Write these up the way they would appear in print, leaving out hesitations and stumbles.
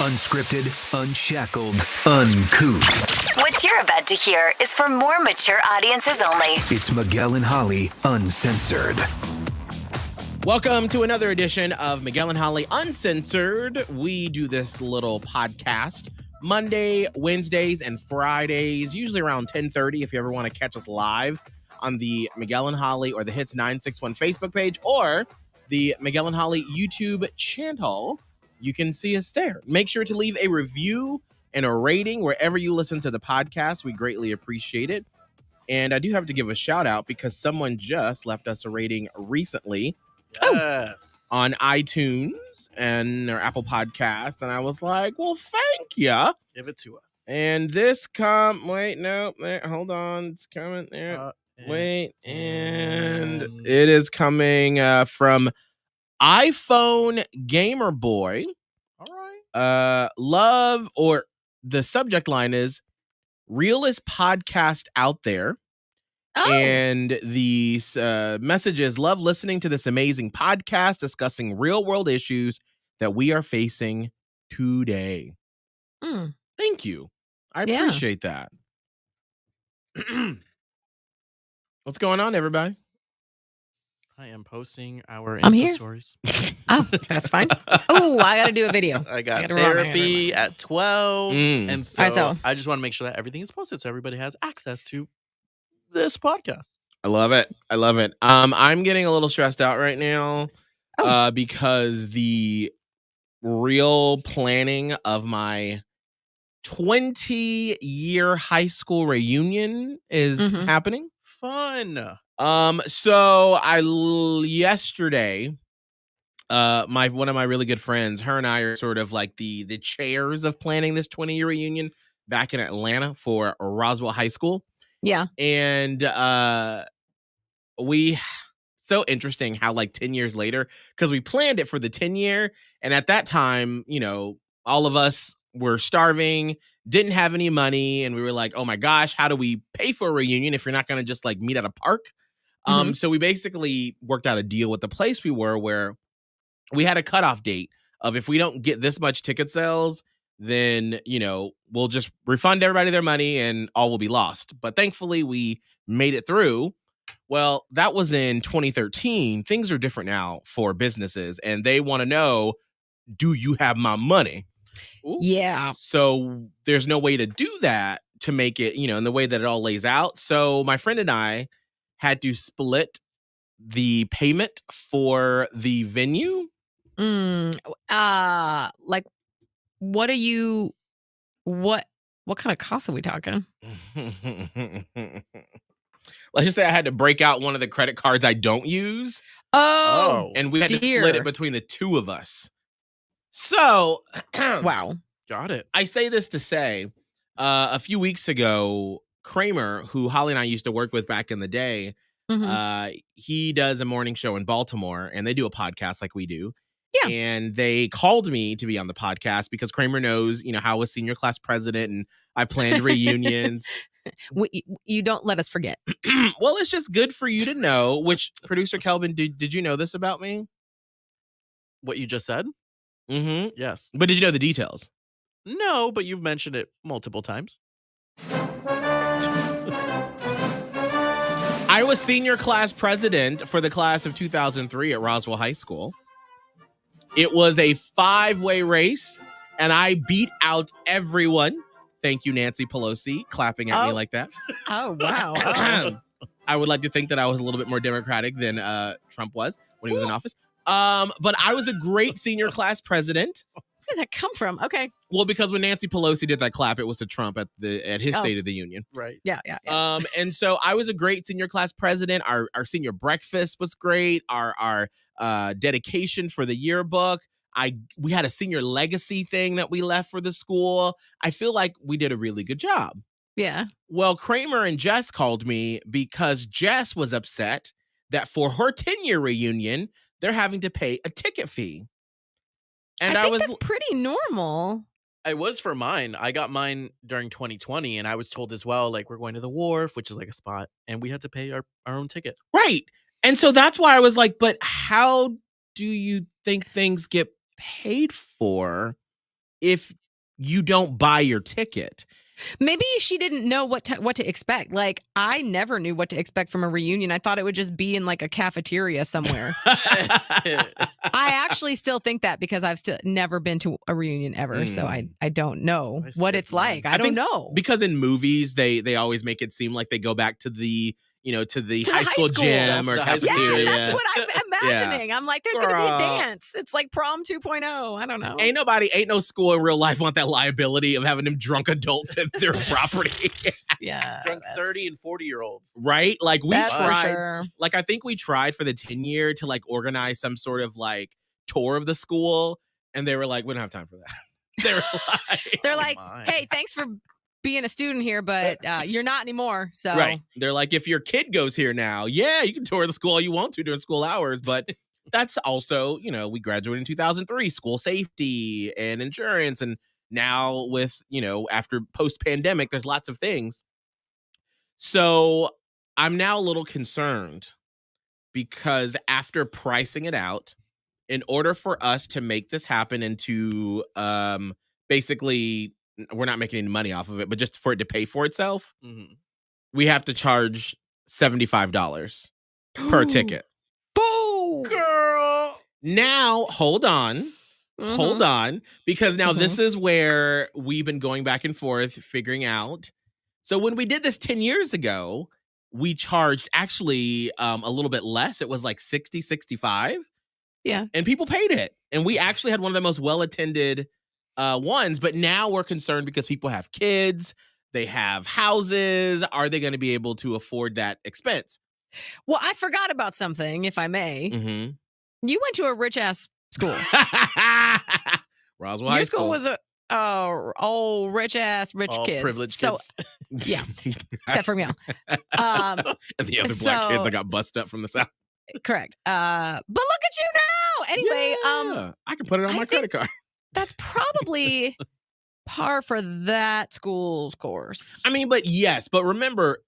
Unscripted, unshackled, uncouth. What you're about to hear is for more mature audiences only. It's Miguel and Holly, Uncensored. Welcome to another edition of Miguel and Holly Uncensored. We do this little podcast Monday, Wednesdays, and Fridays, usually around 10:30 if you ever want to catch us live on the Miguel and Holly or the Hits 961 Facebook page or the Miguel and Holly YouTube channel. You can see us there. Make sure to leave a review and a rating wherever you listen to the podcast. We greatly appreciate it. And I do have to give a shout out because someone just left us a rating recently. Yes. On iTunes and their Apple Podcast. And I was like, well, thank ya. Give it to us. And this hold on. It's coming there. And it is coming from iPhone Gamer Boy. All right. Love, or the subject line is realest podcast out there. Oh. And the message is, love listening to this amazing podcast discussing real world issues that we are facing today. Thank you. I appreciate that. What's going on, everybody? I am posting our I'm Insta here. stories. Oh, that's fine. Oh, I got to do a video. I got gotta therapy at 12. And so, All right, so- I just want to make sure that everything is posted so everybody has access to this podcast. I love it. I'm getting a little stressed out right now because the real planning of my 20-year high school reunion is happening. Fun. So yesterday, one of my really good friends, her and I are sort of like the chairs of planning this 20-year reunion back in Atlanta for Roswell High School. Yeah. And so interesting how like 10 years later, because we planned it for the 10-year, and at that time, you know, all of us were starving, didn't have any money, and we were like, oh my gosh, how do we pay for a reunion if you're not going to just like meet at a park? So we basically worked out a deal with the place we were, where we had a cutoff date of if we don't get this much ticket sales, then, you know, we'll just refund everybody their money and all will be lost. But thankfully we made it through. Well, that was in 2013. Things are different now for businesses, and they want to know, do you have my money? Ooh. Yeah. So there's no way to do that to make it, you know, in the way that it all lays out. So my friend and I had to split the payment for the venue. Like, what kind of costs are we talking? Let's just say I had to break out one of the credit cards I don't use. Oh, and we had to split it between the two of us. So, wow. Got it. I say this to say, a few weeks ago, Kramer, who Holly and I used to work with back in the day, he does a morning show in Baltimore, and they do a podcast like we do. Yeah. And they called me to be on the podcast because Kramer knows, you know, how I was senior class president and I planned reunions. You don't let us forget. Well, it's just good for you to know, which producer Kelvin, did you know this about me? What you just said? Mm-hmm. Yes. But did you know the details? No, but you've mentioned it multiple times. I was senior class president for the class of 2003 at Roswell High School. It was a 5-way race, and I beat out everyone. Thank you, Nancy Pelosi, clapping at me like that. Oh, wow. I would like to think that I was a little bit more democratic than Trump was when he was in office. But I was a great senior class president. Where did that come from? Okay. Well, because when Nancy Pelosi did that clap, it was to Trump at his State of the Union. Right. Yeah. And so I was a great senior class president. Our senior breakfast was great. Our dedication for the yearbook. We had a senior legacy thing that we left for the school. I feel like we did a really good job. Yeah. Well, Kramer and Jess called me because Jess was upset that for her 10-year reunion, they're having to pay a ticket fee. And I think that's pretty normal. I was for mine. I got mine during 2020, and I was told as well, like, we're going to the Wharf, which is like a spot, and we had to pay our own ticket. Right. And so that's why I was like, but how do you think things get paid for if you don't buy your ticket. Maybe she didn't know what to expect. Like, I never knew what to expect from a reunion. I thought it would just be in like a cafeteria somewhere. I actually still think that because I've still never been to a reunion ever, so I don't know what it's like. I don't know. Because in movies they always make it seem like they go back to the high school gym or cafeteria. Yeah, that's what I'm imagining. I'm like, there's gonna be a dance. It's like prom 2.0. I don't know. Ain't no school in real life want that liability of having them drunk adults at their property. Yeah, drunk 30 and 40-year-olds, right? Like we that's tried. For sure. Like I think we tried for the 10-year to like organize some sort of like tour of the school, and they were like, we don't have time for that. They're like, hey, thanks for being a student here, but you're not anymore. So right. They're like, if your kid goes here now, yeah, you can tour the school all you want to during school hours, but that's also, we graduated in 2003, school safety and insurance, and now with, after post-pandemic, there's lots of things. So I'm now a little concerned because after pricing it out, in order for us to make this happen and to basically, we're not making any money off of it, but just for it to pay for itself, we have to charge $75 per ticket. Boo! Girl! Now, hold on, because now this is where we've been going back and forth, figuring out. So when we did this 10 years ago, we charged actually a little bit less. It was like 60, 65. Yeah. And people paid it. And we actually had one of the most well-attended ones, but now we're concerned because people have kids, they have houses. Are they going to be able to afford that expense? Well, I forgot about something, if I may. Mm-hmm. You went to a rich ass school. Roswell High Your school was rich kids. Privileged kids. Yeah, except for Miguel. And the other black kids that got busted up from the South. Correct. But look at you now. Anyway, I can put it on my credit card. That's probably par for that school's course. I mean, but remember,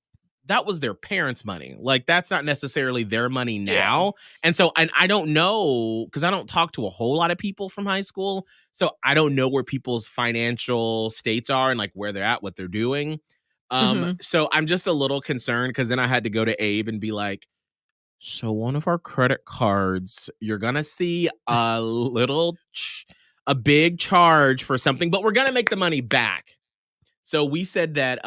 that was their parents' money. Like, that's not necessarily their money now. Yeah. And I don't know, because I don't talk to a whole lot of people from high school. So I don't know where people's financial states are and like where they're at, what they're doing. So I'm just a little concerned because then I had to go to Abe and be like, so one of our credit cards, you're going to see a big charge for something, but we're going to make the money back. So we said that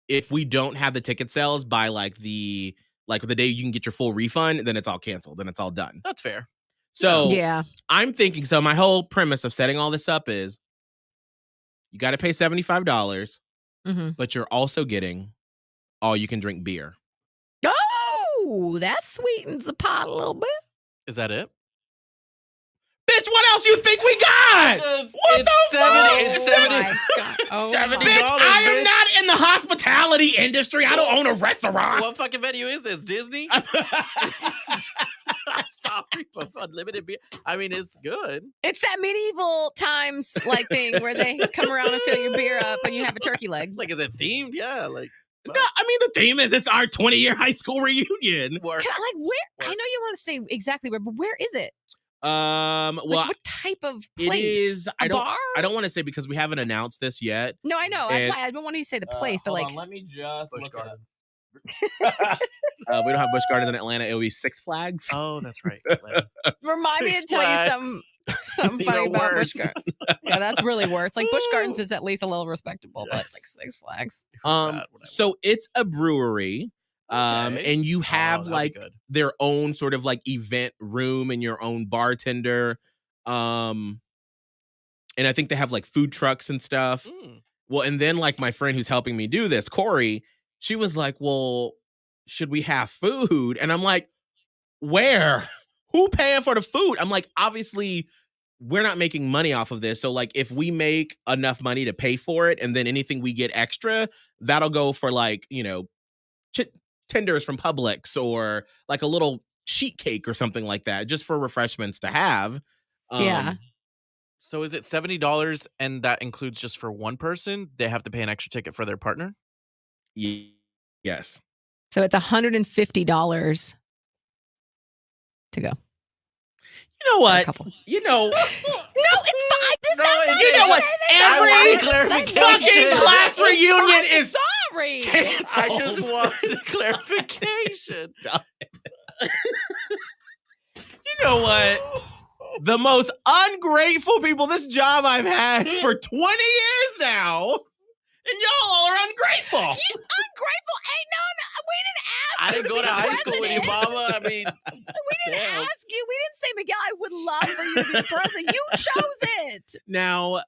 if we don't have the ticket sales by the day you can get your full refund, then it's all canceled. Then it's all done. That's fair. So yeah, I'm thinking, so my whole premise of setting all this up is you got to pay $75, but you're also getting all you can drink beer. Oh, that sweetens the pot a little bit. Is that it? Bitch, what else you think we got? What the fuck? It's $70. Oh, bitch, I am not in the hospitality industry. I don't own a restaurant. What fucking venue is this? Disney? I'm sorry, but unlimited beer. I mean, it's good. It's that medieval times like thing where they come around and fill your beer up and you have a turkey leg. Like, is it themed? Yeah, like. No, I mean, the theme is it's our 20-year high school reunion. Where? I know you want to say exactly where, but where is it? Well, what type of place? It is. Bar? I don't want to say because we haven't announced this yet. No, I know. That's why I don't want you to say the place, but like, let me just Busch Gardens. We don't have Busch Gardens in Atlanta. It'll be Six Flags. Oh, that's right. Remind me to tell you something funny about Busch Gardens. Yeah, that's really worse. Like Busch Gardens is at least a little respectable, but it's like Six Flags. So it's a brewery. And you have their own sort of like event room and your own bartender. And I think they have like food trucks and stuff. Well, and then like my friend who's helping me do this, Corey, she was like, well, should we have food? And I'm like, where? Who paying for the food? I'm like, obviously we're not making money off of this. So like if we make enough money to pay for it and then anything we get extra, that'll go for like, tenders from Publix or like a little sheet cake or something like that, just for refreshments to have. Yeah. So is it $70 and that includes just for one person? They have to pay an extra ticket for their partner? Yes. So it's $150 to go. You know what? No, it's fine. You know what? wanted clarification. Fucking class reunion is sorry. I just wanted clarification. You know what? The most ungrateful people, this job I've had for 20 years now, and y'all all are ungrateful. You ungrateful? Ain't no. We didn't ask. I you didn't to go be to the high school with you, president. Mama. I mean, We didn't damn. ask you. We didn't say, Miguel, I would love for you to be the president. You chose it. Now,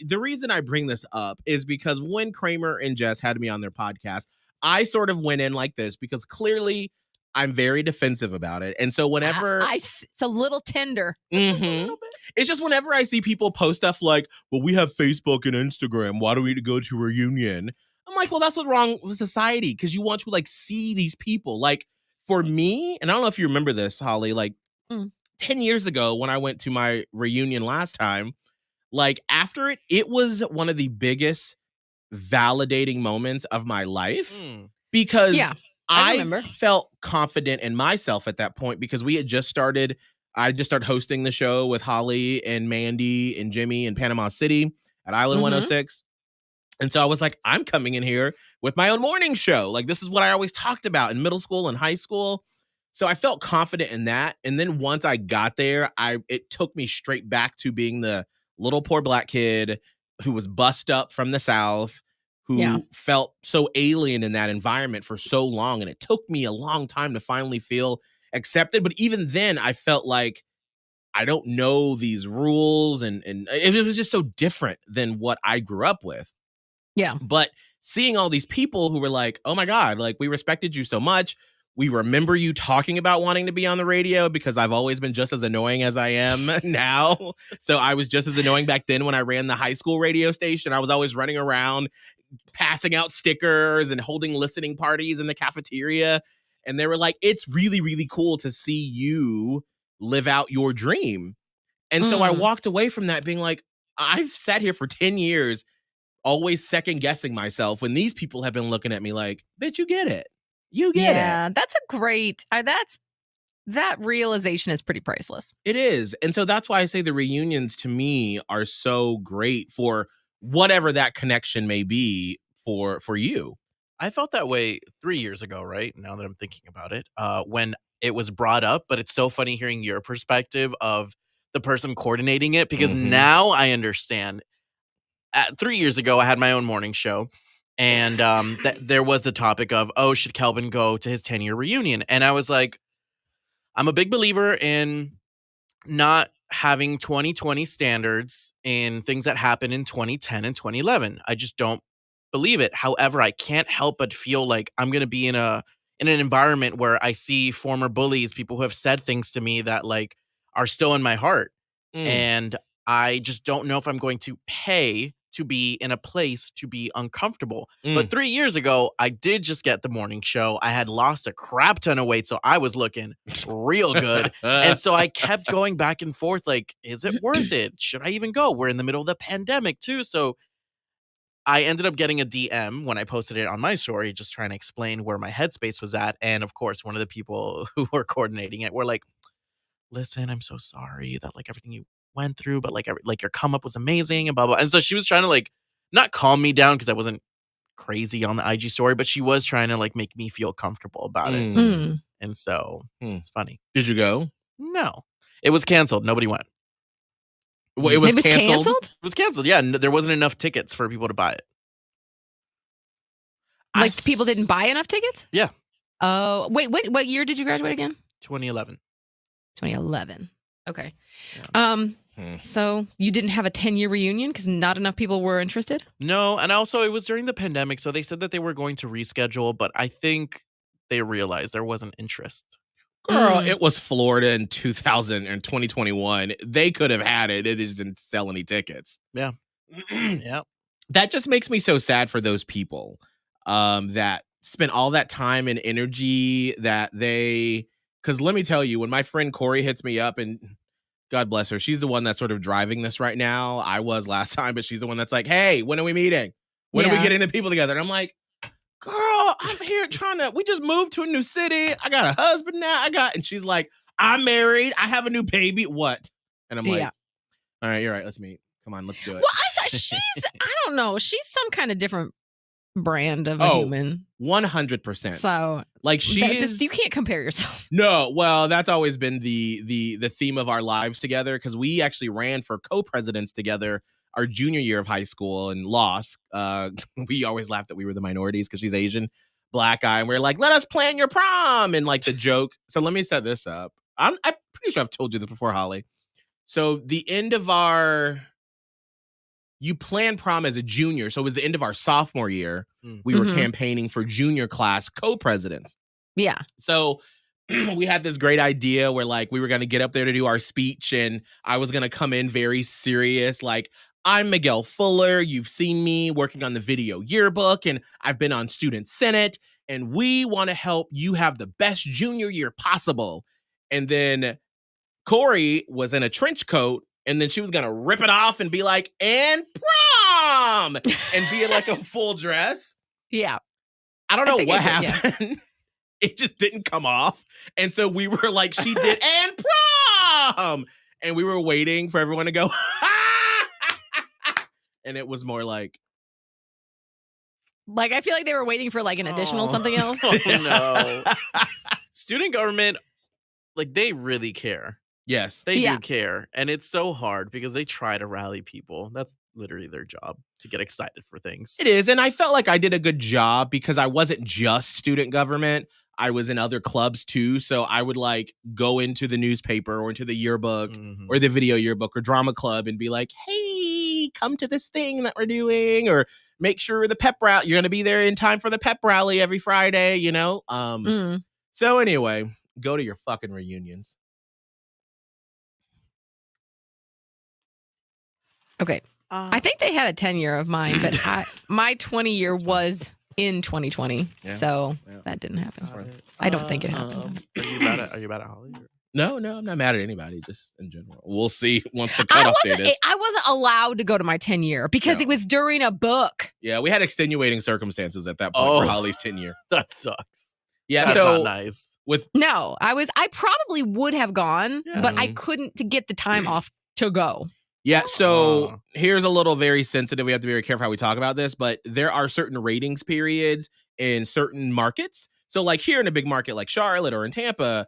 the reason I bring this up is because when Kramer and Jess had me on their podcast, I sort of went in like this because clearly I'm very defensive about it. And so whenever It's a little tender. Mhm. It's just whenever I see people post stuff like, well, we have Facebook and Instagram, why do we need to go to a reunion? I'm like, well, that's what's wrong with society, because you want to like see these people. Like for me, and I don't know if you remember this, Holly, like 10 years ago when I went to my reunion last time, like after it was one of the biggest validating moments of my life because Yeah, I I remember. felt confident in myself at that point because I just started hosting the show with Holly and Mandy and Jimmy in Panama City at Island 106. And so I was like, I'm coming in here with my own morning show. Like, this is what I always talked about in middle school and high school. So I felt confident in that. And then once I got there, it took me straight back to being the little poor black kid who was bussed up from the South, who felt so alien in that environment for so long. And it took me a long time to finally feel accepted. But even then, I felt like I don't know these rules. And it was just so different than what I grew up with. Yeah. But seeing all these people who were like, oh my God, like we respected you so much. We remember you talking about wanting to be on the radio because I've always been just as annoying as I am now. So I was just as annoying back then when I ran the high school radio station. I was always running around, passing out stickers and holding listening parties in the cafeteria. And they were like, it's really, really cool to see you live out your dream. And so I walked away from that being like, I've sat here for 10 years, always second guessing myself when these people have been looking at me like, bitch, you get it. You get it. Yeah, that's a great. That realization is pretty priceless. It is. And so that's why I say the reunions to me are so great for whatever that connection may be for you. I felt that way 3 years ago, right? Now that I'm thinking about it, when it was brought up, but it's so funny hearing your perspective of the person coordinating it because now I understand. 3 years ago, I had my own morning show. And there was the topic of, oh, should Kelvin go to his 10-year reunion? And I was like, I'm a big believer in not having 2020 standards in things that happened in 2010 and 2011. I just don't believe it. However, I can't help but feel like I'm going to be in an environment where I see former bullies, people who have said things to me that like are still in my heart. And I just don't know if I'm going to pay to be in a place to be uncomfortable. But 3 years ago, I did just get the morning show. I had lost a crap ton of weight, so I was looking real good. And so I kept going back and forth like, is it worth it? Should I even go? We're in the middle of the pandemic too. So I ended up getting a DM when I posted it on my story, just trying to explain where my headspace was at. And of course, one of the people who were coordinating it were like, listen, I'm so sorry that like everything you went through, but like your come up was amazing and blah blah. And so she was trying to like not calm me down because I wasn't crazy on the IG story, but she was trying to like make me feel comfortable about it. And so it's funny. Did you go? No, it was canceled. Nobody went. Well, it was canceled. Canceled? It was canceled. Yeah, there wasn't enough tickets for people to buy it. Like people didn't buy enough tickets? Yeah. Oh, wait, what year did you graduate again? 2011. 2011. Okay. Yeah. So you didn't have a 10-year reunion because not enough people were interested? No, and also it was during the pandemic, so they said that they were going to reschedule, but I think they realized there wasn't interest. Girl, it was Florida in 2000 and 2021. They could have had it. It just didn't sell any tickets. Yeah. Yeah. That just makes me so sad for those people that spent all that time and energy because let me tell you, when my friend Corey hits me up, and God bless her, she's the one that's sort of driving this right now. I was last time, but she's the one that's like, hey, when are we meeting? When are we getting the people together? And I'm like, girl, I'm here we just moved to a new city. I got a husband now. And she's like, I'm married. I have a new baby. What? And I'm like, all right, you're right. Let's meet. Come on, let's do it. Well, I don't know. She's some kind of different brand of a human. 100%. So like you can't compare yourself. No, well, that's always been the theme of our lives together, because we actually ran for co-presidents together our junior year of high school and lost. We always laughed that we were the minorities because she's Asian, black guy, and we're like, let us plan your prom, and like the joke. So let me set this up. I'm pretty sure I've told you this before, Holly. So the end of you plan prom as a junior. So it was the end of our sophomore year. We were campaigning for junior class co-presidents. Yeah. So we had this great idea where like we were going to get up there to do our speech, and I was going to come in very serious. Like, I'm Miguel Fuller. You've seen me working on the video yearbook, and I've been on student senate, and we want to help you have the best junior year possible. And then Corey was in a trench coat, and then she was going to rip it off and be like, and prom, and be in like a full dress. Yeah. I don't know what happened. Yeah. It just didn't come off. And so we were like, she did, and prom. And we were waiting for everyone to go, and it was more like I feel like they were waiting for like an additional something else. Oh, no. Student government, like, they really care. Yes. They do care. And it's so hard because they try to rally people. That's literally their job, to get excited for things. It is. And I felt like I did a good job because I wasn't just student government. I was in other clubs too. So I would like go into the newspaper or into the yearbook or the video yearbook or drama club and be like, hey, come to this thing that we're doing, or make sure the pep rally, you're going to be there in time for the pep rally every Friday, you know? So anyway, go to your fucking reunions. Okay. I think they had a 10-year of mine, but my 20-year was in 2020. Yeah. So that didn't happen. I don't think it happened. Are you mad at Holly? No, I'm not mad at anybody, just in general. We'll see once the cutoff date is. I wasn't allowed to go to my 10-year because it was during a book. Yeah, we had extenuating circumstances at that point for Holly's 10-year. That sucks. Yeah, that's so not nice. I probably would have gone, but I couldn't to get the time off to go. Yeah, so here's a little very sensitive. We have to be very careful how we talk about this, but there are certain ratings periods in certain markets. So like here in a big market like Charlotte or in Tampa,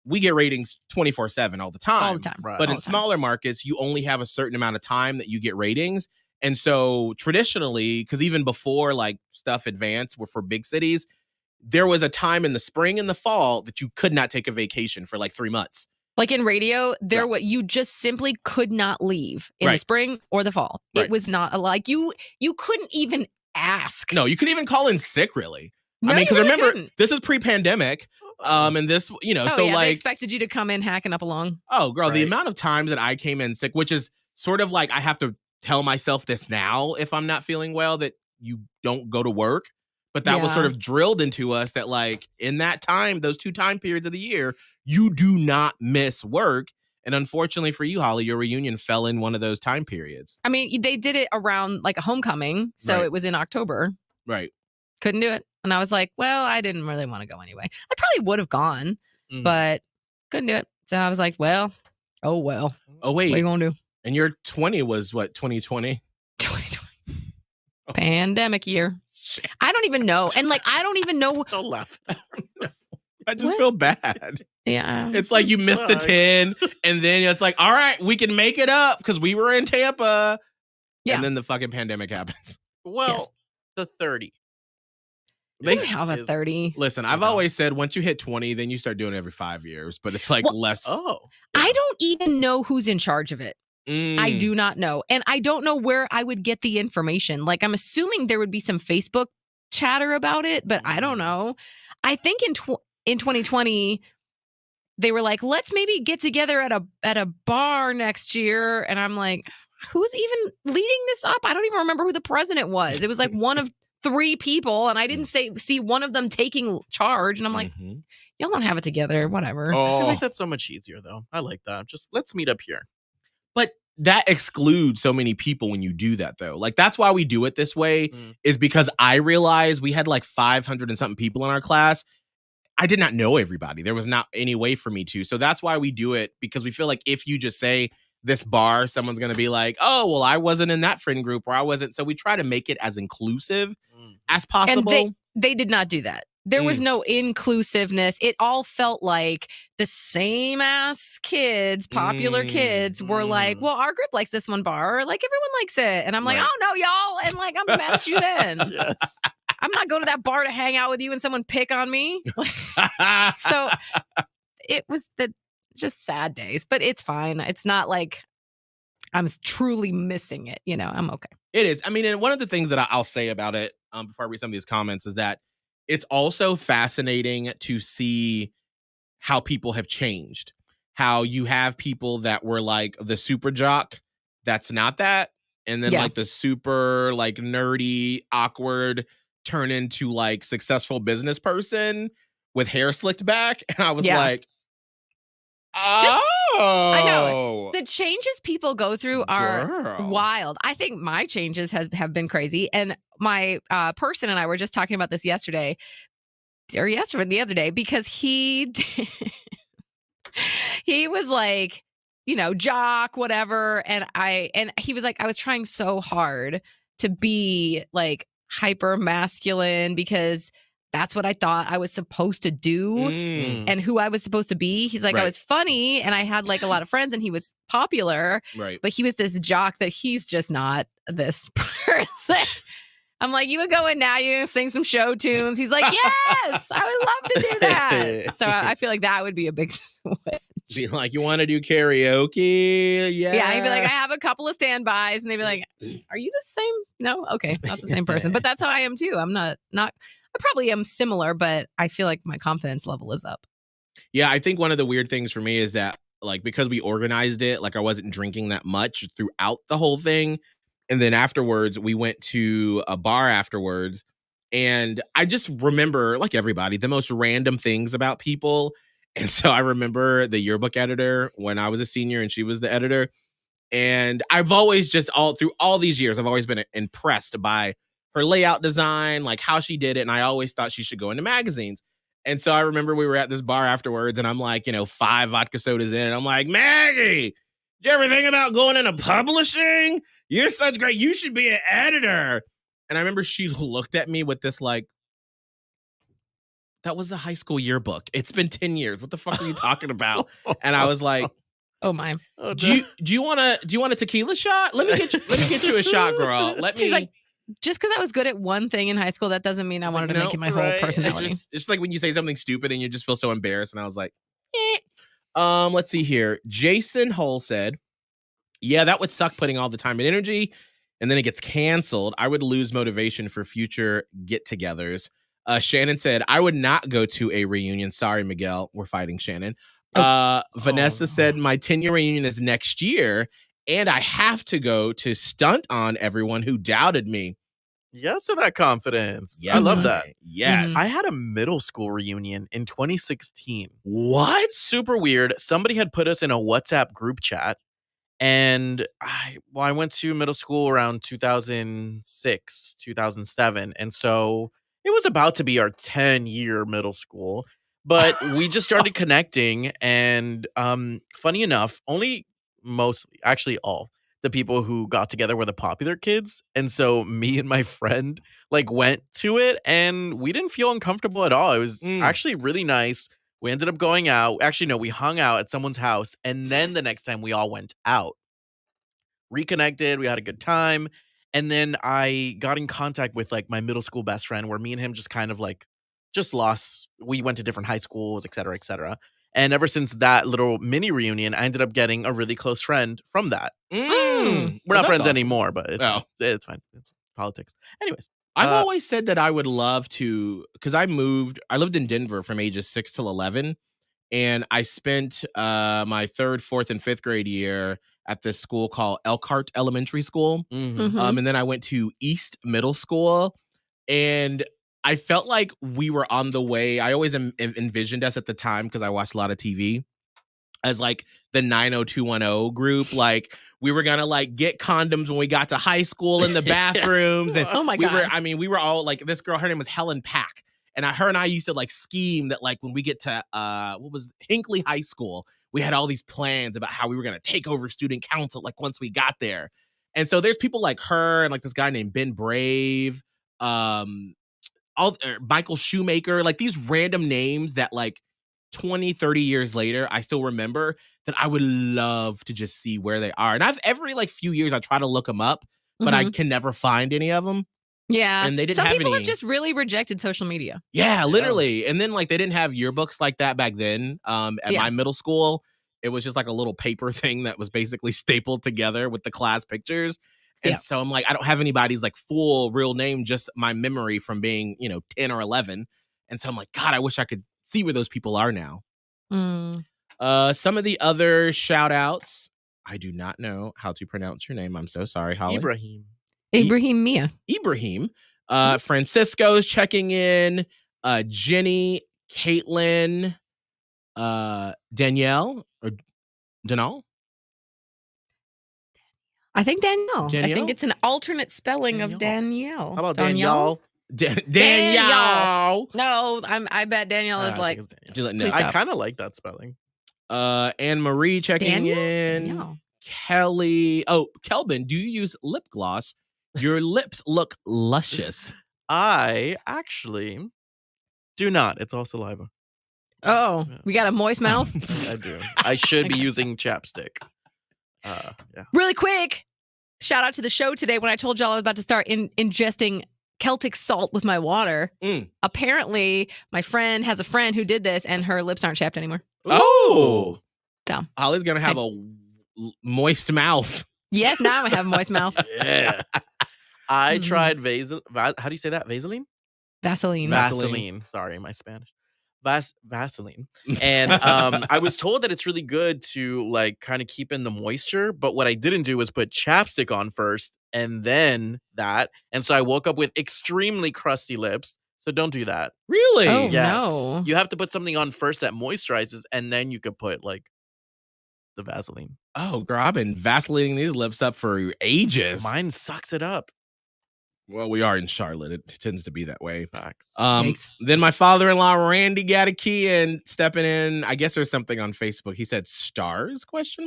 we get ratings 24/7 all the time. All the time. Right. But in smaller markets, you only have a certain amount of time that you get ratings. And so traditionally, because even before like stuff advanced for big cities, there was a time in the spring and the fall that you could not take a vacation for like 3 months. Like in radio, you just simply could not leave in the spring or the fall. It was not like you couldn't even ask. No, you couldn't even call in sick, really. No, I mean, because really remember, this is pre-pandemic. And this, so like they expected you to come in hacking up along. Oh, girl, the amount of times that I came in sick, which is sort of like I have to tell myself this now if I'm not feeling well, that you don't go to work. But that was sort of drilled into us that like in that time, those 2 time periods of the year, you do not miss work. And unfortunately for you, Holly, your reunion fell in one of those time periods. I mean, they did it around like a homecoming. So it was in October. Right. Couldn't do it. And I was like, well, I didn't really want to go anyway. I probably would have gone, but couldn't do it. So I was like, well, oh, well. Oh, wait. What are you going to do? And your 20 was what, 2020? 2020. Pandemic year. I don't even know. And like, I don't even know. Don't laugh. I just feel bad. Yeah. It's like you missed the 10 and then it's like, all right, we can make it up because we were in Tampa. Yeah. And then the fucking pandemic happens. Well, the 30. They have a 30. Listen, I've always said once you hit 20, then you start doing it every 5 years, but it's like less. Oh. Yeah. I don't even know who's in charge of it. I do not know. And I don't know where I would get the information. Like, I'm assuming there would be some Facebook chatter about it, but I don't know. I think in 2020, they were like, let's maybe get together at a bar next year. And I'm like, who's even leading this up? I don't even remember who the president was. It was like one of 3 people, and I didn't see one of them taking charge. And I'm like, y'all don't have it together. Whatever. I feel like that's so much easier, though. I like that. Just let's meet up here. But that excludes so many people when you do that, though. Like, that's why we do it this way, is because I realized we had like 500 and something people in our class. I did not know everybody. There was not any way for me to. So that's why we do it, because we feel like if you just say, this bar, someone's going to be like, oh, well, I wasn't in that friend group or I wasn't. So we try to make it as inclusive as possible. And they did not do that. There was no inclusiveness. It all felt like the same ass kids, popular kids were like, well, our group likes this one bar. Like everyone likes it. And I'm like, oh no, y'all. And like, I'm mad at you then. Yes. I'm not going to that bar to hang out with you and someone pick on me. So it was just sad days, but it's fine. It's not like I'm truly missing it. You know, I'm okay. It is. I mean, and one of the things that I'll say about it before I read some of these comments is that it's also fascinating to see how people have changed. How you have people that were like the super jock that's not that. And then like the super like nerdy, awkward turn into like successful business person with hair slicked back. And I was like, I know. The changes people go through are wild. I think my changes have been crazy. And my person and I were just talking about this the other day, because he was like, you know, jock, whatever. And he was like, I was trying so hard to be like hyper masculine because that's what I thought I was supposed to do and who I was supposed to be. He's like, I was funny and I had like a lot of friends and he was popular, but he was this jock that he's just not this person. I'm like, you would go in now, you sing some show tunes. He's like, yes, I would love to do that. So I feel like that would be a big switch. Be like, you want to do karaoke? Yeah. Yeah, he'd be like, I have a couple of standbys. And they'd be like, are you the same? No? Okay, not the same person. But that's how I am too. I'm not I probably am similar, but I feel like my confidence level is up. Yeah, I think one of the weird things for me is that, like, because we organized it, like I wasn't drinking that much throughout the whole thing. And then afterwards, we went to a bar afterwards. And I just remember, like everybody, the most random things about people. And so I remember the yearbook editor when I was a senior and she was the editor. And I've always just through all these years, I've always been impressed by her layout design, like how she did it. And I always thought she should go into magazines. And so I remember we were at this bar afterwards and I'm like, 5 vodka sodas in. And I'm like, Maggie, did you ever think about going into publishing? You're such great. You should be an editor. And I remember she looked at me with this like, that was a high school yearbook. It's been 10 years. What the fuck are you talking about? And I was like, oh my. Do you want a tequila shot? Let me get you a shot, girl. She's like, just because I was good at one thing in high school, that doesn't mean I wanted to make it my whole personality. It's like when you say something stupid and you just feel so embarrassed. And I was like, let's see here. Jason Hull said, yeah, that would suck putting all the time and energy and then it gets canceled. I would lose motivation for future get-togethers. Shannon said, I would not go to a reunion. Sorry, Miguel. We're fighting Shannon. Vanessa said, my 10-year reunion is next year. And I have to go to stunt on everyone who doubted me. Yes to that confidence. Yes, I love that. Yes. I had a middle school reunion in 2016. What? Super weird. Somebody had put us in a WhatsApp group chat. And I went to middle school around 2006, 2007. And so it was about to be our 10-year middle school. But we just started connecting. And funny enough, actually all the people who got together were the popular kids. And so me and my friend like went to it and we didn't feel uncomfortable at all. It was actually really nice. We ended up going out. Actually, no, we hung out at someone's house. And then the next time we all went out, reconnected. We had a good time. And then I got in contact with like my middle school best friend where me and him just kind of like just lost. We went to different high schools, et cetera, et cetera. And ever since that little mini reunion, I ended up getting a really close friend from that. We're not friends anymore, but it's fine. It's politics. Anyways. I've always said that I would love to, because I lived in Denver from ages 6 till 11. And I spent my 3rd, 4th, and 5th grade year at this school called Elkhart Elementary School. And then I went to East Middle School. And I felt like we were on the way. I always envisioned us at the time, because I watched a lot of TV, as like the 90210 group. Like we were gonna like get condoms when we got to high school in the bathrooms. And oh my God. We were all like, this girl, her name was Helen Pack. And her and I used to like scheme that like when we get to what was Hinckley High School, we had all these plans about how we were gonna take over student council like once we got there. And so there's people like her and like this guy named Ben Brave, Michael Shoemaker, like these random names that like 20, 30 years later, I still remember that I would love to just see where they are. And every like few years I try to look them up, but I can never find any of them. Yeah. And they didn't Some have people any. have just really rejected social media. Yeah, literally. And then like they didn't have yearbooks like that back then. At my middle school, it was just like a little paper thing that was basically stapled together with the class pictures. And so I'm like, I don't have anybody's like full real name, just my memory from being, 10 or 11. And so I'm like, God, I wish I could see where those people are now. Some of the other shout outs. I do not know how to pronounce your name. I'm so sorry, Holly. Ibrahim Mia. Ibrahim. Francisco's checking in. Jenny, Caitlin, Danielle or Danal. I think Danielle. Danielle? I think it's an alternate spelling of Danielle. How about Danielle? Danielle. No, I bet Danielle is like. Please I stop. kind of like that spelling. Anne Marie checking in. Danielle? Kelly. Oh, Kelvin, do you use lip gloss? Your lips look luscious. I actually do not. It's all saliva. Oh, we got a moist mouth? I do. I should be using chapstick. Really quick, shout out to the show today when I told y'all I was about to start ingesting Celtic salt with my water. Apparently, my friend has a friend who did this and her lips aren't chapped anymore. Oh. So Holly's going to have a moist mouth. Yes, now I'm going to have a moist mouth. Yeah. I tried how do you say that? Vaseline? Vaseline. Sorry, my Spanish. Vaseline. And I was told that it's really good to like kind of keep in the moisture, but what I didn't do was put chapstick on first and then that. And so I woke up with extremely crusty lips. So don't do that. Really? Oh, Yes. no. You have to put something on first that moisturizes and then you could put like the Vaseline. Oh, girl, I've been Vaselining these lips up for ages. Mine sucks it up. Well, we are in Charlotte. It tends to be that way. Facts. Then my father-in-law, Randy, got a key and stepping in. I guess there's something on Facebook. He said stars, ? I don't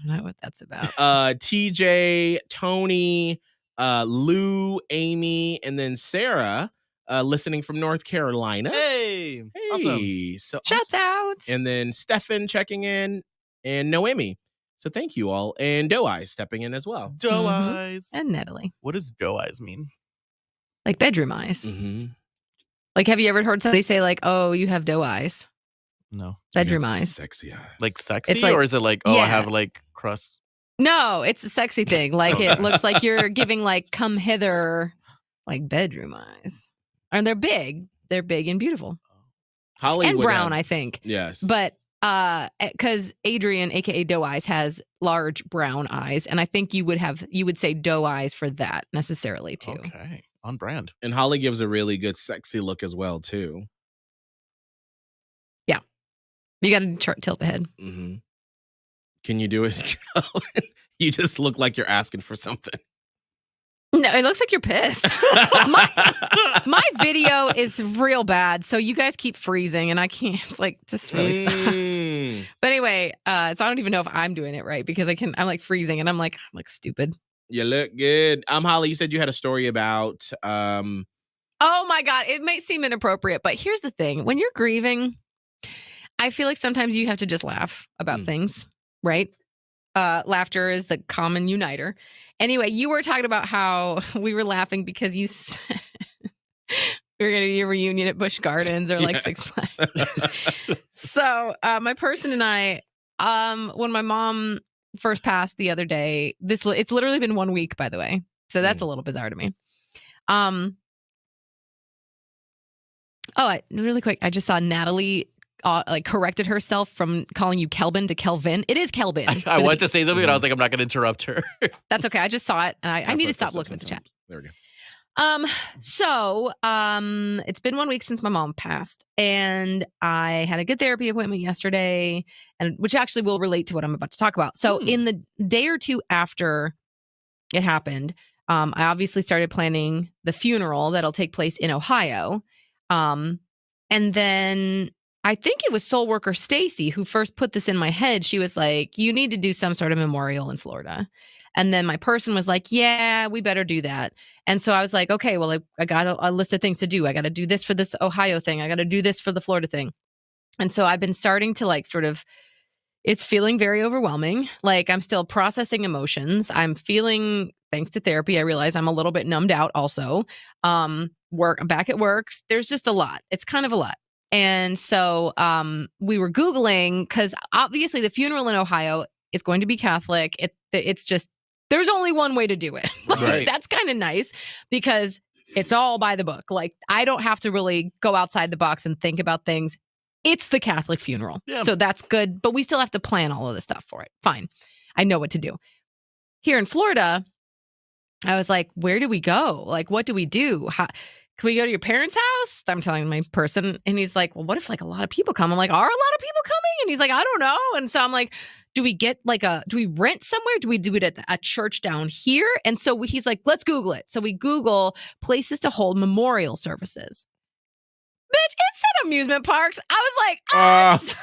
know what that's about. TJ, Tony, Lou, Amy, and then Sarah listening from North Carolina. Hey. Awesome. So Shouts out. And then Stefan checking in and Noemi. So thank you all. And Doe Eyes stepping in as well. Doe eyes. And Natalie. What does doe eyes mean? Like bedroom eyes. Mm-hmm. Like, have you ever heard somebody say like, oh, you have doe eyes? No. Bedroom eyes. Sexy eyes. Like sexy? It's like- or is it like, oh, I yeah. have like crust? No, it's a sexy thing. Like it looks like you're giving like come hither, like bedroom eyes. And they're big. They're big and beautiful. Holly And would brown, have- I think. Yes. But because Adrian, aka Doe Eyes, has large brown eyes, and I think you would say Doe Eyes for that necessarily too. Okay. On brand. And Holly gives a really good sexy look as well, too. Yeah, you got to tilt the head. Mm-hmm. Can you do it? You just look like you're asking for something. No, it looks like you're pissed. My video is real bad, so you guys keep freezing, and I can't. It's like just really sucks. But anyway, so I don't even know if I'm doing it right because I'm like freezing, and I'm like stupid. You look good. Holly, you said you had a story about Oh my God, it may seem inappropriate, but here's the thing: when you're grieving, I feel like sometimes you have to just laugh about things, right? Laughter is the common uniter. Anyway, you were talking about how we were laughing because you said we were going to do a reunion at Busch Gardens or like Six Flags. So my person and I, when my mom first passed the other day, it's literally been 1 week, by the way. So that's a little bizarre to me. Really quick, I just saw Natalie corrected herself from calling you Kelvin to Kelvin. It is Kelvin. I wanted to say something, but I was like, I'm not going to interrupt her. That's okay. I just saw it, and I need to stop looking at the chat. There we go. It's been 1 week since my mom passed, and I had a good therapy appointment yesterday, and which actually will relate to what I'm about to talk about. So in the day or two after it happened, I obviously started planning the funeral that'll take place in Ohio. And then I think it was soul worker Stacy who first put this in my head. She was like, you need to do some sort of memorial in Florida. And then my person was like, yeah, we better do that. And so I was like, okay, well, I got a list of things to do. I got to do this for this Ohio thing. I got to do this for the Florida thing. And so I've been starting to like sort of, it's feeling very overwhelming. Like I'm still processing emotions. I'm feeling, thanks to therapy, I realize I'm a little bit numbed out also. I'm back at work. There's just a lot. It's kind of a lot. And so we were Googling because obviously the funeral in Ohio is going to be Catholic. It's just, there's only one way to do it. Right. That's kind of nice because it's all by the book. Like I don't have to really go outside the box and think about things. It's the Catholic funeral. Yeah. So that's good. But we still have to plan all of the stuff for it. Fine. I know what to do. Here in Florida, I was like, where do we go? Like, what do we do? Can we go to your parents' house? I'm telling my person. And he's like, well, what if like a lot of people come? I'm like, are a lot of people coming? And he's like, I don't know. And so I'm like, do we rent somewhere? Do we do it at a church down here? And so he's like, let's Google it. So we Google places to hold memorial services. Bitch, it said amusement parks. I was like, I was like,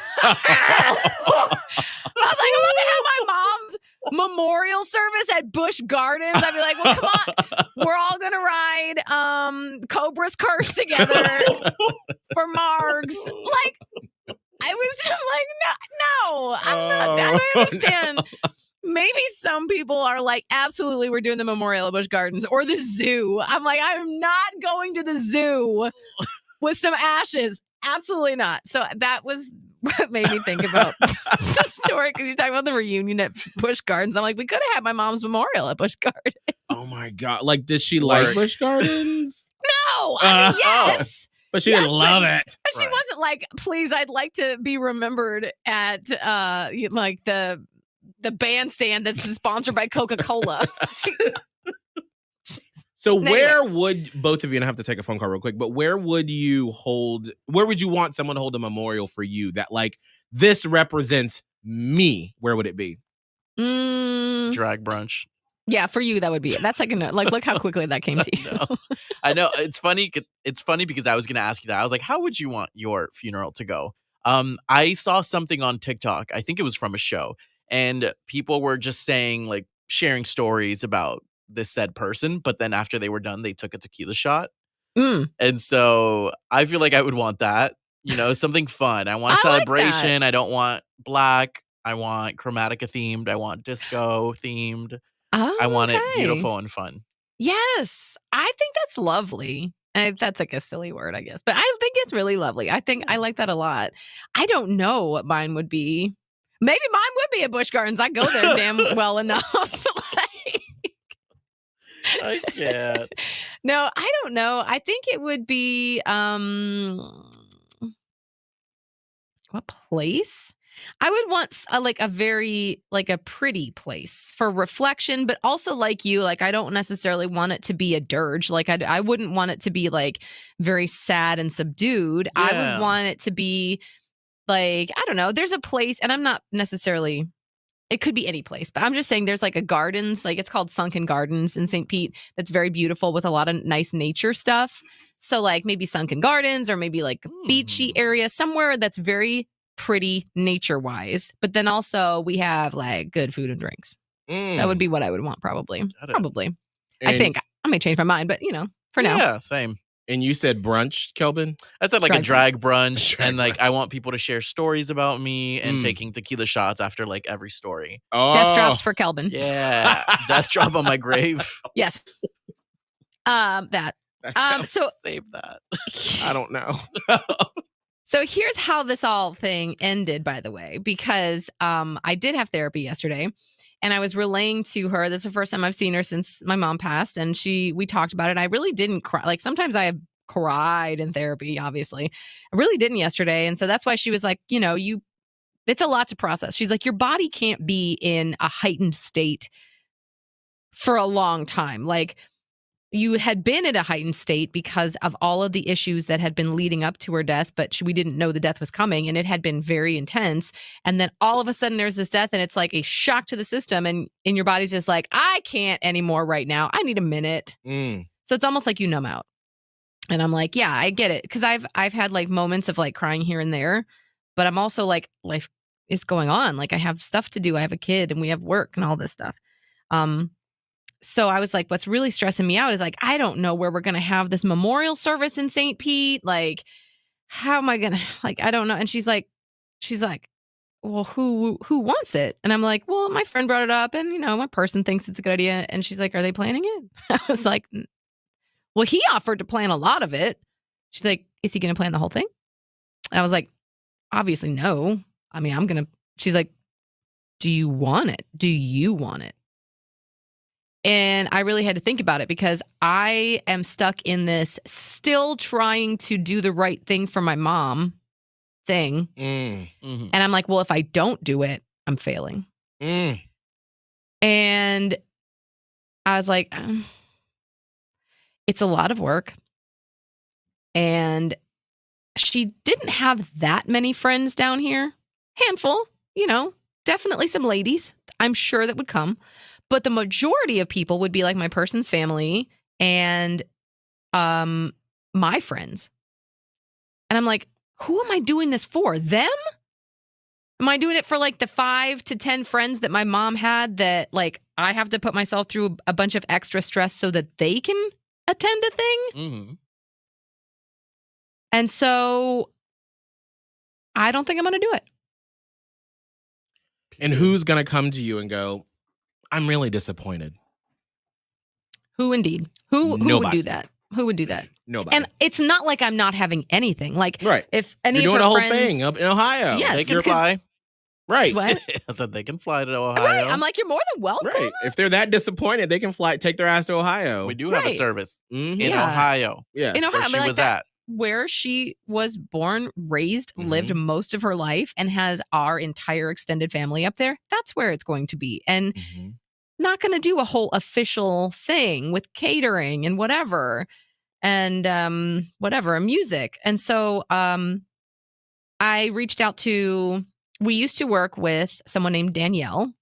I'm about to have my mom's memorial service at Busch Gardens. I'd be like, well, come on. We're all going to ride Cobra's Curse together for Margs. Like, I was just like, no, I'm not. I don't understand. No. Maybe some people are like, absolutely, we're doing the memorial at Busch Gardens or the zoo. I'm like, I'm not going to the zoo with some ashes. Absolutely not. So that was what made me think about the story. Because you're talking about the reunion at Busch Gardens. I'm like, we could have had my mom's memorial at Busch Gardens. Oh my God. Like, does she like Busch Gardens? No. I mean, yes. But she didn't love it. She wasn't like, please, I'd like to be remembered at like the bandstand that's sponsored by Coca-Cola. So where would both of you, and I have to take a phone call real quick, but where would you want someone to hold a memorial for you that like, this represents me? Where would it be? Drag brunch. Yeah, for you, that would be it. That's like a no. Like, look how quickly that came to you. I know. It's funny. It's funny because I was going to ask you that. I was like, how would you want your funeral to go? I saw something on TikTok. I think it was from a show. And people were just saying, like, sharing stories about this said person. But then after they were done, they took a tequila shot. And so I feel like I would want that. You know, something fun. I want a celebration. Like I don't want black. I want Chromatica themed. I want disco themed. Oh, I want it beautiful and fun. Yes. I think that's lovely. That's like a silly word, I guess. But I think it's really lovely. I think I like that a lot. I don't know what mine would be. Maybe mine would be at Busch Gardens. I go there damn well enough. I can't. No, I don't know. I think it would be what place? I would want a very a pretty place for reflection, but also like you, like I don't necessarily want it to be a dirge. Like I wouldn't want it to be like very sad and subdued. Yeah. I would want it to be like, I don't know, there's a place, and I'm not necessarily, it could be any place, but I'm just saying there's like a gardens, like it's called Sunken Gardens in St. Pete. That's very beautiful with a lot of nice nature stuff. So like maybe Sunken Gardens or maybe like beachy area, somewhere that's very pretty nature wise, but then also we have like good food and drinks. That would be what I would want probably. And I think I may change my mind, but for now. Yeah, same. And you said brunch, Kelvin? I said like a drag brunch. And like I want people to share stories about me and taking tequila shots after like every story. Death drops for Kelvin. Yeah. Death drop on my grave. Yes. That. So save that. I don't know. So here's how this all thing ended, by the way, because I did have therapy yesterday, and I was relaying to her, this is the first time I've seen her since my mom passed, and we talked about it. I really didn't cry. Like sometimes I have cried in therapy, obviously. I really didn't yesterday. And so that's why she was like, it's a lot to process. She's like, your body can't be in a heightened state for a long time. Like, you had been in a heightened state because of all of the issues that had been leading up to her death, but we didn't know the death was coming, and it had been very intense. And then all of a sudden there's this death, and it's like a shock to the system, and your body's just like, I can't anymore right now. I need a minute. So it's almost like you numb out. And I'm like, yeah, I get it. Because I've had like moments of like crying here and there, but I'm also like, life is going on. Like I have stuff to do. I have a kid and we have work and all this stuff. So I was like, what's really stressing me out is like, I don't know where we're going to have this memorial service in St. Pete. Like, how am I going to, like, I don't know. And she's like, well, who wants it? And I'm like, well, my friend brought it up and, you know, my person thinks it's a good idea. And she's like, are they planning it? I was like, well, he offered to plan a lot of it. She's like, is he going to plan the whole thing? And I was like, obviously no. I mean, she's like, do you want it? Do you want it? And I really had to think about it because I am stuck in this still trying to do the right thing for my mom thing. Mm-hmm. And I'm like, well, if I don't do it, I'm failing. Mm. And I was like, it's a lot of work. And she didn't have that many friends down here. Handful, you know, definitely some ladies, I'm sure, that would come. But the majority of people would be like my person's family and my friends. And I'm like, who am I doing this for? Them? Am I doing it for like the 5 to 10 friends that my mom had that like I have to put myself through a bunch of extra stress so that they can attend a thing? Mm-hmm. And so I don't think I'm going to do it. And who's going to come to you and go, I'm really disappointed? Who indeed? Who would Nobody. do that? Who would do that? Nobody. And it's not like I'm not having anything. Like, right. if any You're of doing her a whole friends, thing up in Ohio. Yes, They can because- fly. Right. What? I said they can fly to Ohio. Right. I'm like, you're more than welcome. Right. If they're that disappointed, they can take their ass to Ohio. We do have a Right. service Mhm. in Yeah. Ohio. Yes. In Ohio, Where but she like was that- at. Where she was born, raised, lived Mhm. most of her life, and has our entire extended family up there. That's where it's going to be. And Mhm. not going to do a whole official thing with catering and whatever and whatever, music. And so I reached out to, we used to work with someone named Danielle,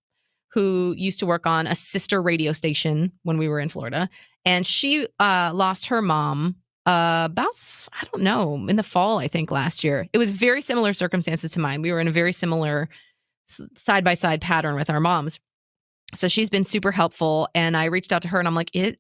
who used to work on a sister radio station when we were in Florida. And she lost her mom about, I don't know, in the fall, I think, last year. It was very similar circumstances to mine. We were in a very similar side-by-side pattern with our moms. So she's been super helpful. And I reached out to her and I'm like, I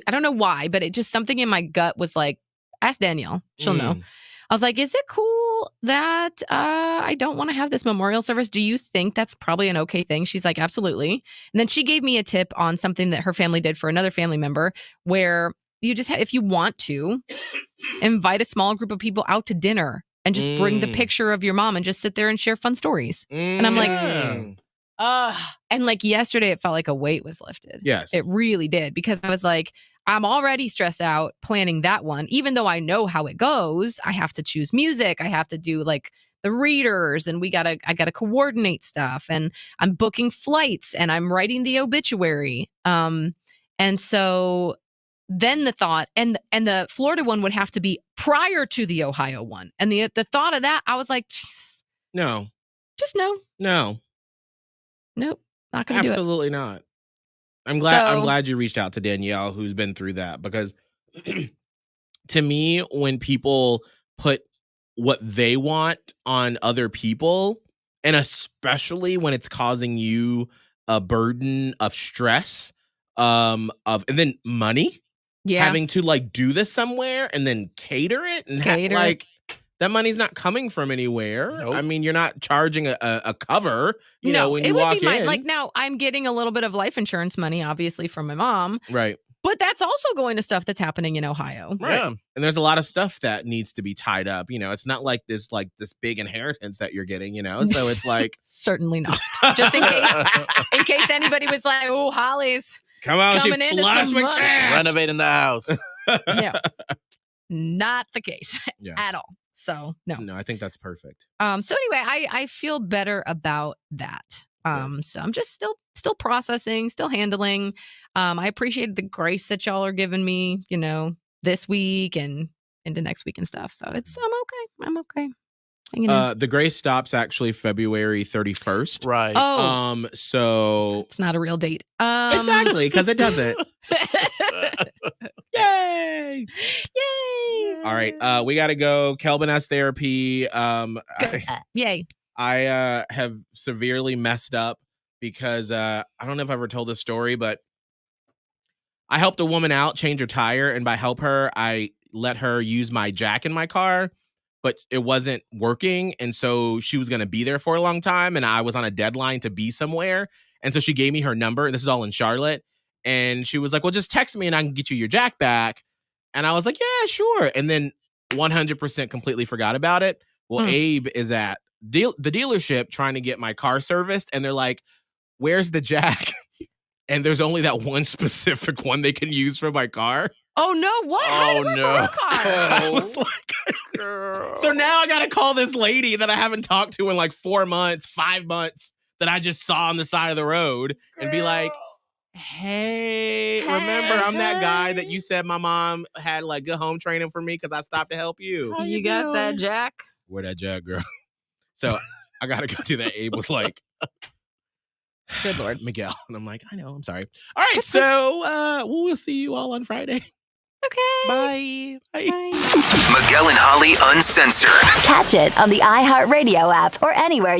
don't know why, but it just, something in my gut was like, ask Danielle. She'll know. I was like, is it cool that I don't want to have this memorial service? Do you think that's probably an okay thing? She's like, absolutely. And then she gave me a tip on something that her family did for another family member, where you just, if you want to, invite a small group of people out to dinner and just bring the picture of your mom and just sit there and share fun stories. And I'm like, and like yesterday, it felt like a weight was lifted. Yes. It really did, because I was like, I'm already stressed out planning that one. Even though I know how it goes, I have to choose music. I have to do like the readers, and I gotta coordinate stuff, and I'm booking flights, and I'm writing the obituary. And so then the thought, and the Florida one would have to be prior to the Ohio one. And the thought of that, I was like, Jesus, No. just no. Nope. Not gonna do it. Absolutely not. I'm glad you reached out to Danielle, who's been through that, because to me, when people put what they want on other people, and especially when it's causing you a burden of stress, and then money, Yeah. having to like do this somewhere and then cater it and Cater it. like that money's not coming from anywhere. Nope. I mean, you're not charging a cover, you know, when you it would walk be in. like, now I'm getting a little bit of life insurance money, obviously, from my mom, Right. but that's also going to stuff that's happening in Ohio. Right. Yeah. And there's a lot of stuff that needs to be tied up. You know, it's not like this big inheritance that you're getting, you know? So it's like, Certainly not. Just in case anybody was like, oh, Holly's come on, she coming into flush some with money. cash. Renovating the house. No, not the case Yeah. at all. So no. No, I think that's perfect. So anyway, I feel better about that. So I'm just still processing, still handling. I appreciated the grace that y'all are giving me, you know, this week and into next week and stuff. So I'm okay. Hanging in. The grace stops actually February 31st. Right. Oh, So it's not a real date. exactly, because it doesn't. Yay! Yay! All right. We got to go. Kelvin has therapy. Yay. I have severely messed up because I don't know if I've ever told this story, but I helped a woman out change her tire. And by help her, I let her use my jack in my car, but it wasn't working. And so she was going to be there for a long time. And I was on a deadline to be somewhere. And so she gave me her number. This is all in Charlotte. And she was like, well, just text me and I can get you your jack back. And I was like, yeah, sure. And then 100% completely forgot about it. Well, Abe is at the dealership trying to get my car serviced. And they're like, where's the jack? And there's only that one specific one they can use for my car. Oh, no. What? How did it work for her car? I was like, so now I got to call this lady that I haven't talked to in like 4 months, 5 months, that I just saw on the side of the road and be like, hey, remember I'm that guy that you said my mom had like good home training for me because I stopped to help you. You got that jack? Where that jack, girl? So I got to go do that. Abe was like, good Lord, Miguel. And I'm like, I know, I'm sorry. All right, so we'll see you all on Friday. Okay. Bye. Miguel and Holly Uncensored. Catch it on the iHeartRadio app or anywhere